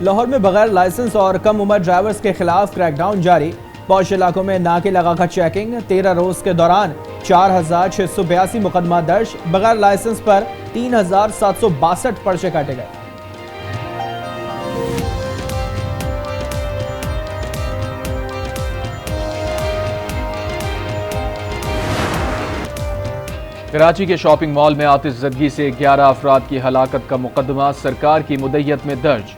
लाहौर में बगैर लाइसेंस और कम उम्र ड्राइवर्स के खिलाफ क्रैकडाउन जारी। पौष इलाकों में नाके लगाकर चेकिंग। 13 रोज के दौरान 4,682 मुकदमा दर्ज। बगैर लाइसेंस पर 3,762 पर्चे काटे गए। कराची के शॉपिंग मॉल में आतिशज़दगी से 11 अफराद की हलाकत का मुकदमा सरकार की मुद्दत में दर्ज।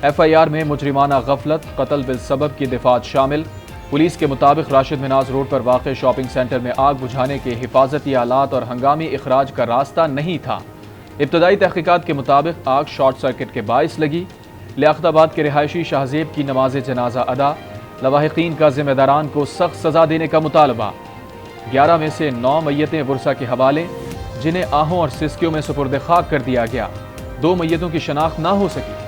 FIR में मुजरिमाना गफलत, कत्ल बिलसबब की दिफात शामिल। पुलिस के मुताबिक राशिद मिनाज रोड पर वाक़ शॉपिंग सेंटर में आग बुझाने के हिफाजती आलात और हंगामी इखराज का रास्ता नहीं था। इब्तदाई तहकीकात के मुताबिक आग शॉर्ट सर्किट के बाइस लगी। लियाकताबाद के रिहायशी शाहजेब की नमाज जनाजा अदा। लवाहिकीन का जिम्मेदारान को सख्त सजा देने का मुतालबा। 11 में से 9 मैयतें वर्सा के हवाले, जिन्हें आहों और सिस्कियों में सुपुर्द खाक कर दिया गया। 2 मैयतों की शनाख्त ना हो सकी।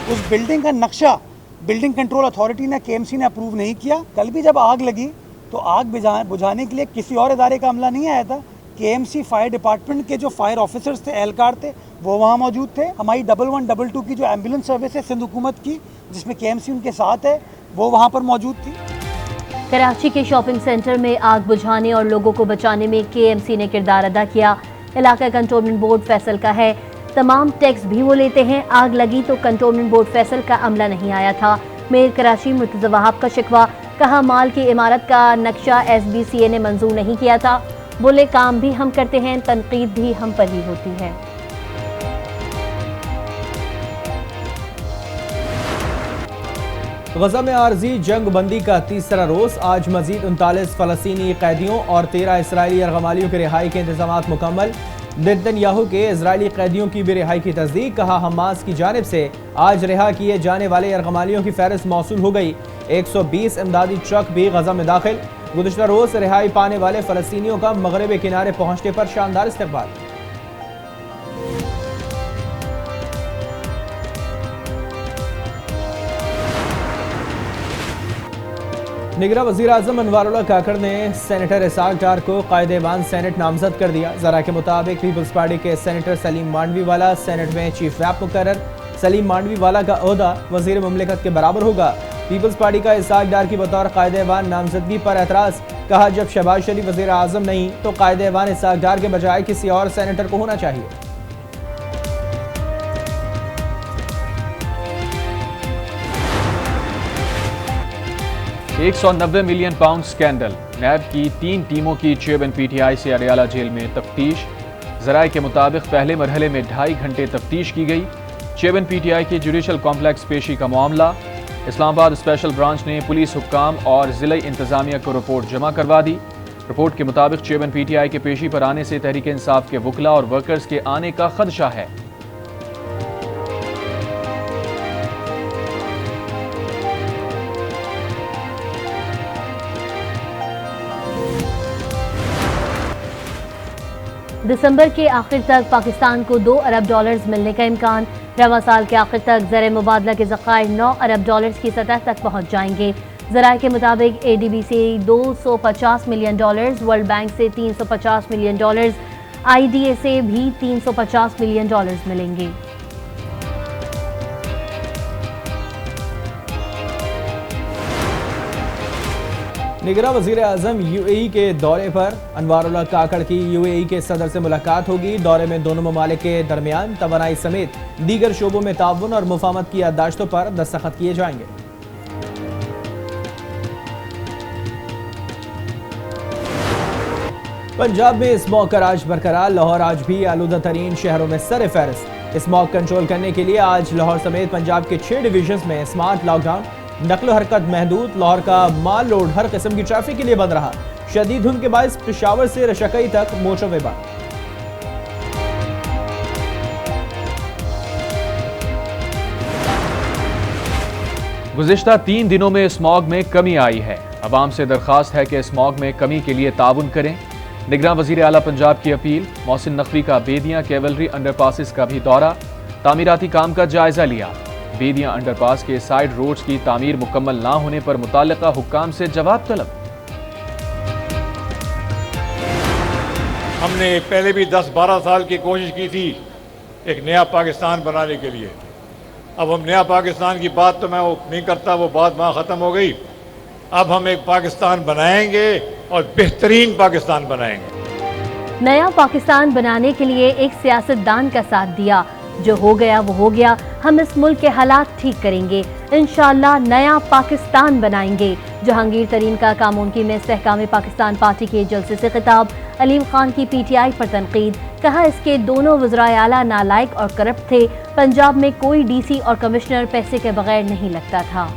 उस बिल्डिंग का नक्शा बिल्डिंग कंट्रोल अथॉरिटी ने KMC ने अप्रूव नहीं किया। कल भी जब आग लगी तो आग बुझाने के लिए किसी और इदारे का अमला नहीं आया था। KMC फायर डिपार्टमेंट के जो फायर ऑफिसर्स थे, एहलकार थे, वो वहाँ मौजूद थे। हमारी 1122 की जो एम्बुलेंस सर्विस है सिंध हुकूमत की, जिसमें KMC उनके साथ है, वो वहाँ पर मौजूद थी। कराची के शॉपिंग सेंटर में आग बुझाने और लोगों को बचाने में KMC ने किरदार अदा किया। इलाका कंटोनमेंट बोर्ड फैसल का है, तमाम टैक्स भी वो लेते हैं। आग लगी तो कंटोनमेंट बोर्ड फैसल का अमला नहीं आया था। मेयर कराची मुर्तज़ा वहाब का शिकवा, कहा माल की इमारत का नक्शा SBCA ने मंजूर नहीं किया था। बोले काम भी हम करते हैं, तनकीद भी हम पर ही होती है। गजा में आर्जी जंग बंदी का तीसरा रोज। आज मजीद 39 फलस्तीनी कैदियों और 13 इसराइली यरगमालियों की रिहाई के इंतजाम मुकम्मल। नेतन्याहू के इजरायली कैदियों की भी रिहाई की तस्दीक। कहा हमास की जानिब से आज रिहा किए जाने वाले यरगमालियों की फहरिस्त मौसूल हो गई। 120 इमदादी ट्रक भी गजा में दाखिल। गुज़िश्ता रोज रिहाई पाने वाले फलस्तीनियों का मगरबी किनारे पहुंचने पर शानदार इस्तकबाल। निगरान वज़ीर आज़म अनवारुल्लाह काकड़ ने सेनेटर इसाक डार को कायदे-ए-बान सेनेट नामजद कर दिया। ज़रा के मुताबिक पीपल्स पार्टी के सेनेटर सलीम मांडवी वाला सेनेट में चीफ व्हिप मुकर्रर। सलीम मांडवी वाला का ओहदा वज़ीर मुमलिकत के बराबर होगा। पीपल्स पार्टी का इसाक डार की बतौर कायदे-ए-बान नामजदगी पर एतराज़। कहा जब शहबाज शरीफ वज़ीर आज़म नहीं तो कायदे-ए-बान इसाक डार के बजाय किसी और सेनेटर को होना चाहिए। £190 मिलियन स्कैंडल। नैब की 3 टीमों की चेयरमैन PTI से अरियाला जेल में तफ्तीश। ज़राए के मुताबिक पहले मरहले में 2.5 घंटे तफ्तीश की गई। चेयरमैन PTI की जुडिशल कॉम्प्लेक्स पेशी का मामला। इस्लामाबाद स्पेशल ब्रांच ने पुलिस हुक्काम और ज़िला इंतज़ामिया को रिपोर्ट जमा करवा दी। रिपोर्ट के मुताबिक चेयरमैन PTI के पेशी पर आने से तहरीक इंसाफ के वकला और वर्कर्स के आने का खदशा है। दिसंबर के आखिर तक पाकिस्तान को $2 अरब मिलने का इम्कान। रवां साल के आखिर तक ज़र मुबादला के ज़खायर $9 अरब की सतह तक पहुँच जाएंगे। ज़राए के मुताबिक ADB से $250 मिलियन, वर्ल्ड बैंक से $350 मिलियन, IDA से भी $350 मिलियन मिलेंगे। निगरान वज़ीर आज़म UAE के दौरे पर। अनवारुल्लाह काकड़ की UAE के सदर से मुलाकात होगी। दौरे में दोनों ममालिक के दरमियान तवानाई समेत दीगर शोबों में ताउन और मुफाहमत की याददाश्तों पर दस्तखत किए जाएंगे। पंजाब में स्मॉग का राज बरकरार। लाहौर आज भी आलूदा तरीन शहरों में सर फहरिस्त। स्मॉग कंट्रोल करने के लिए आज लाहौर समेत पंजाब के 6 डिवीजन में स्मार्ट लॉकडाउन। नकलो हरकत महदूद। लाहौर का माल रोड हर किस्म की ट्रैफिक के लिए बंद रहा। शदीद धुंध के बायस पेशावर से रशकई तक मोटरवे बंद। गुज़िश्ता 3 दिनों में स्मॉग में कमी आई है। अवाम से दरख्वास्त है कि स्मॉग में कमी के लिए ताउन करें। निगरान वज़ीर आला पंजाब की अपील। मोहसिन नकवी का बेदियां केवलरी अंडरपासिस का भी दौरा। तामीराती काम का जायजा लिया। बेदिया अंडरपास के साइड रोड्स की तामीर मुकम्मल ना होने पर मुताल्लिका हुक्काम से जवाब तलब। हमने पहले भी 10-12 साल की कोशिश की थी एक नया पाकिस्तान बनाने के लिए। अब हम नया पाकिस्तान की बात तो मैं वो नहीं करता, वो बात वहाँ ख़त्म हो गई। अब हम एक पाकिस्तान बनाएंगे और बेहतरीन पाकिस्तान बनाएंगे। नया पाकिस्तान बनाने के लिए एक सियासतदान का साथ दिया, जो हो गया वो हो गया। हम इस मुल्क के हालात ठीक करेंगे, इंशाअल्लाह नया पाकिस्तान बनाएंगे। जहांगीर तरीन का कामोंकी में इस्तेहकाम पाकिस्तान पार्टी के जलसे से खिताब। अलीम खान की PTI पर तनकीद, कहा इसके दोनों वज़राए आला नालायक और करप्ट थे। पंजाब में कोई DC और कमिश्नर पैसे के बगैर नहीं लगता था।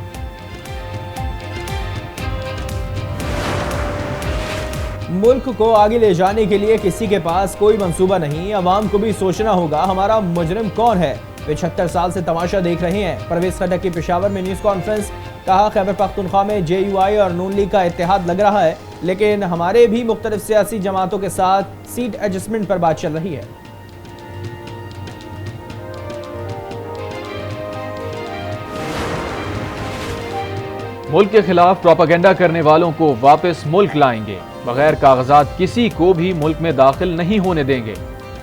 मुल्क को आगे ले जाने के लिए किसी के पास कोई मंसूबा नहीं। अवाम को भी सोचना होगा हमारा मुजरिम कौन है। 75 साल से तमाशा देख रहे हैं। परवेज खट्टक की पेशावर में न्यूज़ कॉन्फ्रेंस, कहा खैबर पख्तूनख्वा में JUI और नून लीग का इत्तेहाद लग रहा है, लेकिन हमारे भी मुख्तलिफ सियासी जमातों के साथ सीट एडजस्टमेंट पर बात चल रही है। मुल्क के खिलाफ प्रोपेगेंडा करने वालों को वापस मुल्क लाएंगे, बगैर कागजात किसी को भी मुल्क में दाखिल नहीं होने देंगे।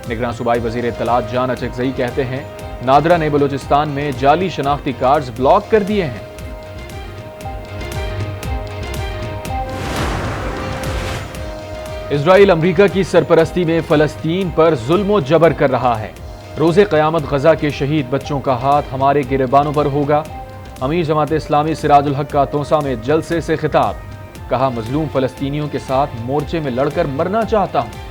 निगरान सूबाई वजीर इत्तलात जान अचकजई कहते हैं नादरा ने बलूचिस्तान में जाली शनाख्ती कार्ड्स ब्लॉक कर दिए हैं। इजराइल अमरीका की सरपरस्ती में फलस्तीन पर जुल्म जबर कर रहा है। रोज़े क़यामत गजा के शहीद बच्चों का हाथ हमारे गिरबानों पर होगा। अमीर जमात इस्लामी सिराजुल हक का तोसा में जलसे से खिताब, कहा मजलूम फलस्तीनियों के साथ मोर्चे में लड़कर मरना चाहता हूं।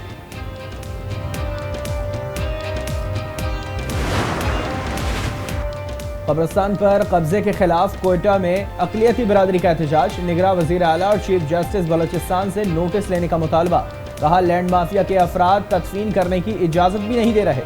कब्रिस्तान पर कब्जे के खिलाफ कोयटा में अक़लियती बरादरी का एहतजाज। निगरान वज़ीर आला और चीफ जस्टिस बलूचिस्तान से नोटिस लेने का मुतालबा, कहा लैंड माफिया के अफराद तदफीन करने की इजाजत भी नहीं दे रहे।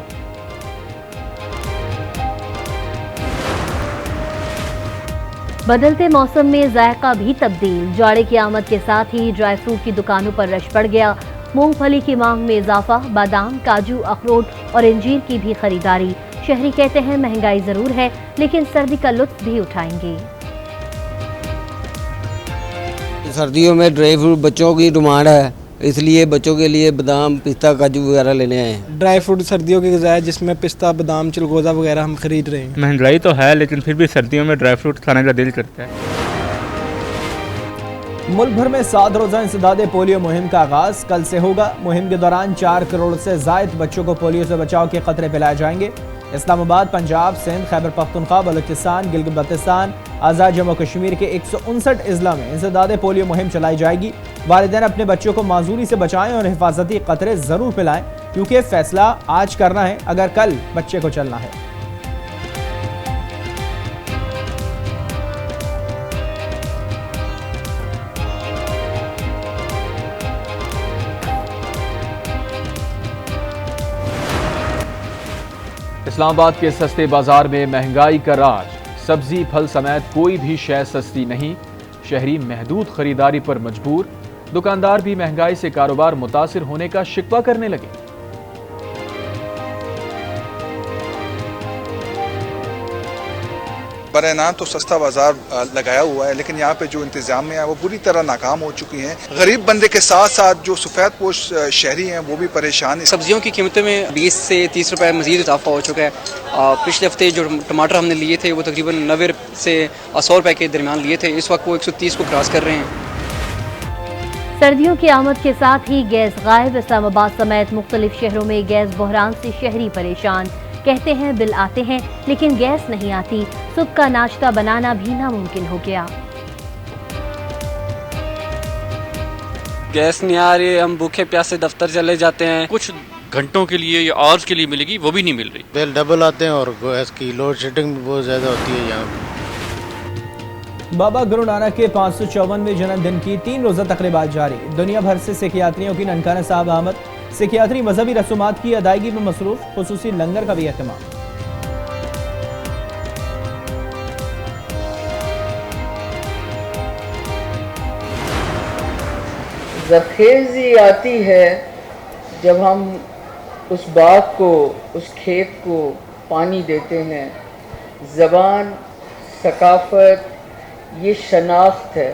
बदलते मौसम में जायका भी तब्दील। जाड़े की आमद के साथ ही ड्राई फ्रूट की दुकानों पर रश बढ़ गया। मूंगफली की मांग में इजाफा, बादाम, काजू, अखरोट और अंजीर की भी खरीदारी। शहरी कहते हैं महंगाई जरूर है, लेकिन सर्दी का लुत्फ भी उठाएंगे। सर्दियों में ड्राई फ्रूट बच्चों की डिमांड है, इसलिए बच्चों के लिए बादाम, पिस्ता, काजू वगैरह लेने आए हैं। ड्राई फ्रूट सर्दियों की ग़िज़ा है, जिसमें पिस्ता, बादाम, चिलगोज़ा वगैरह हम खरीद रहे हैं। महंगाई तो है, लेकिन फिर भी सर्दियों में ड्राई फ्रूट खाने का दिल करता है। मुल्क भर में 7 रोज़ा इंसदादे पोलियो मुहिम का आगाज कल से होगा। मुहिम के दौरान 4 करोड़ से ज़ायद बच्चों को पोलियो से बचाव के खतरे पिलाए जाएंगे। इस्लामाबाद, पंजाब, सिंध, खैबर पख्तूनख्वा, बलूचिस्तान, गिलगित बल्तिस्तान, आज़ाद जम्मू कश्मीर के 159 अजला में इंसदादे पोलियो मुहिम चलाई जाएगी। वालिदैन अपने बच्चों को माजूरी से बचाएं और हिफाजती कतरे ज़रूर पिलाएं, क्योंकि फैसला आज करना है अगर कल बच्चे को चलना है। इस्लामाबाद के सस्ते बाजार में महंगाई का राज। सब्जी फल समेत कोई भी शय सस्ती नहीं। शहरी महदूद खरीदारी पर मजबूर। दुकानदार भी महंगाई से कारोबार मुतासिर होने का शिकवा करने लगे। बरना तो सस्ता बाजार लगाया हुआ है, लेकिन यहाँ पे जो इंतजामिया है वो पूरी तरह नाकाम हो चुकी हैं। गरीब बंदे के साथ साथ जो सफ़ेद पोश शहरी हैं वो भी परेशान हैं। सब्जियों की कीमतों में 20 से 30 रुपए मजीद इजाफा हो चुका है। पिछले हफ्ते जो टमाटर हमने लिए थे वो तकरीबन 90 से 100 रुपए के दरमियान लिए थे, इस वक्त वो 130 को क्रॉस कर रहे हैं। सर्दियों की आमद के साथ ही गैस गायब। इस्लामाबाद समेत मुख्तलिफ शहरों में गैस बहरान से शहरी परेशान। कहते हैं बिल आते हैं लेकिन गैस नहीं आती। सुबह का नाश्ता बनाना भी नामुमकिन हो गया। गैस नहीं आ रही, हम भूखे प्यासे दफ्तर चले जाते हैं। कुछ घंटों के लिए या आवर्स के लिए मिलेगी, वो भी नहीं मिल रही। बिल डबल आते हैं और गैस की लोड शेडिंग भी बहुत ज़्यादा होती है यहाँ। बाबा गुरु नानक के 554वें जन्मदिन की 3 रोज़ा तकरीबात जारी। दुनिया भर से सिख यात्रियों की ननकाना साहब आमद। सिख यात्री मजहबी रसूमात की अदायगी में मसरूफ। खुसूसी लंगर का भी एहतमाम। ज़खेज़ी आती है जब हम उस बाग को, उस खेत को पानी देते हैं। ज़बान, सकाफ़त, ये शनाख्त है।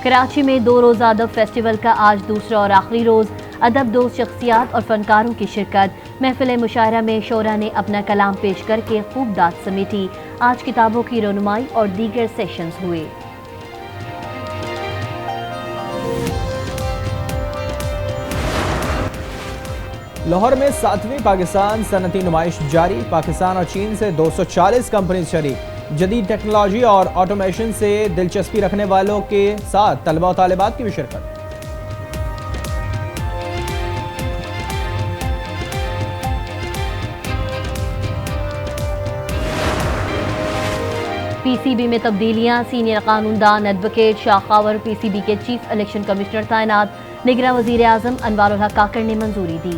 कराची में 2 रोज़ा अदब फेस्टिवल का आज दूसरा और आखिरी रोज़। अदब दोस्त शख्सियात और फनकारों की शिरकत। महफिल मुशायरा में शोरा ने अपना कलाम पेश करके खूब दाद समेटी। आज किताबों की रनुमाई और दीगर सेशंस हुए। लाहौर में 7वीं पाकिस्तान सनती नुमाइश जारी। पाकिस्तान और चीन से 240 कंपनी शरीक। जदीद टेक्नोलॉजी और ऑटोमेशन से दिलचस्पी रखने वालों के साथ तलबा और तालिबात की भी शिरकत। पीसीबी में तब्दीलियां। सीनियर कानूनदान एडवोकेट शाखावर पीसीबी के चीफ इलेक्शन कमिश्नर तैनात। निगरान वजीर आजम अनवारुल हक काकड़ ने मंजूरी दी।